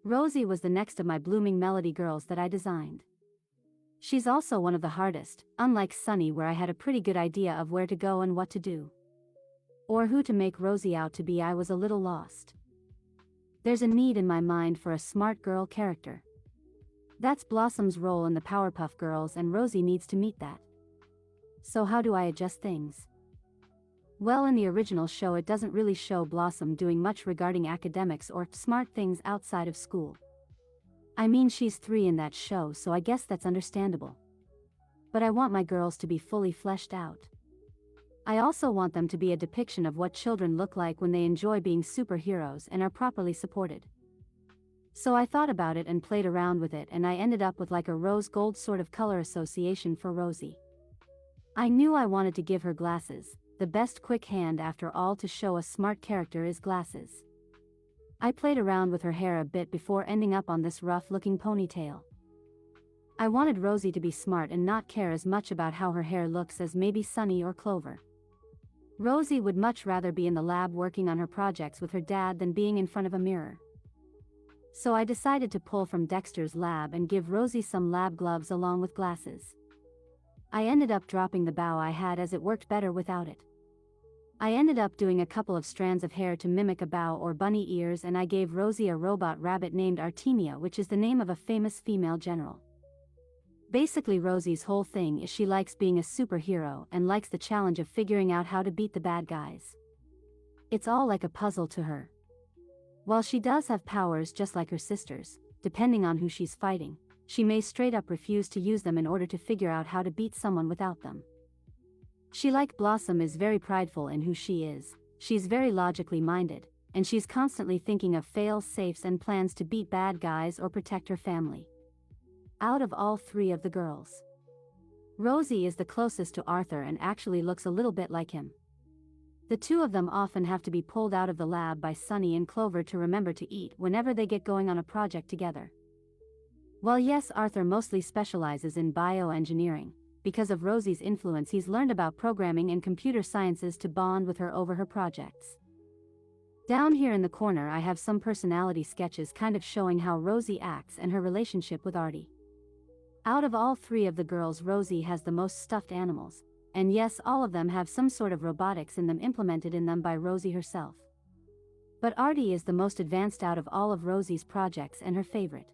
Rosie was the next of my blooming melody girls that I designed. She's also one of the hardest, unlike Sunny where I had a pretty good idea of where to go and what to do. Or who to make Rosie out to be. I was a little lost. There's a need in my mind for a smart girl character. That's Blossom's role in the Powerpuff Girls and Rosie needs to meet that. So how do I adjust things? Well, in the original show it doesn't really show Blossom doing much regarding academics or smart things outside of school. I mean, she's 3 in that show, so I guess that's understandable. But I want my girls to be fully fleshed out. I also want them to be a depiction of what children look like when they enjoy being superheroes and are properly supported. So I thought about it and played around with it, and I ended up with like a rose gold sort of color association for Rosie. I knew I wanted to give her glasses. The best quick hand after all to show a smart character is glasses. I played around with her hair a bit before ending up on this rough-looking ponytail. I wanted Rosie to be smart and not care as much about how her hair looks as maybe Sunny or Clover. Rosie would much rather be in the lab working on her projects with her dad than being in front of a mirror. So I decided to pull from Dexter's lab and give Rosie some lab gloves along with glasses. I ended up dropping the bow I had as it worked better without it. I ended up doing a couple of strands of hair to mimic a bow or bunny ears, and I gave Rosie a robot rabbit named Artemia, which is the name of a famous female general. Basically, Rosie's whole thing is she likes being a superhero and likes the challenge of figuring out how to beat the bad guys. It's all like a puzzle to her. While she does have powers just like her sisters, depending on who she's fighting, she may straight up refuse to use them in order to figure out how to beat someone without them. She, like Blossom, is very prideful in who she is. She's very logically minded, and she's constantly thinking of fail-safes and plans to beat bad guys or protect her family. Out of all 3 of the girls, Rosie is the closest to Arthur and actually looks a little bit like him. The 2 of them often have to be pulled out of the lab by Sunny and Clover to remember to eat whenever they get going on a project together. While yes, Arthur mostly specializes in bioengineering, because of Rosie's influence he's learned about programming and computer sciences to bond with her over her projects. Down here in the corner I have some personality sketches kind of showing how Rosie acts and her relationship with Artie. Out of all 3 of the girls, Rosie has the most stuffed animals, and yes, all of them have some sort of robotics in them implemented in them by Rosie herself. But Artie is the most advanced out of all of Rosie's projects and her favorite.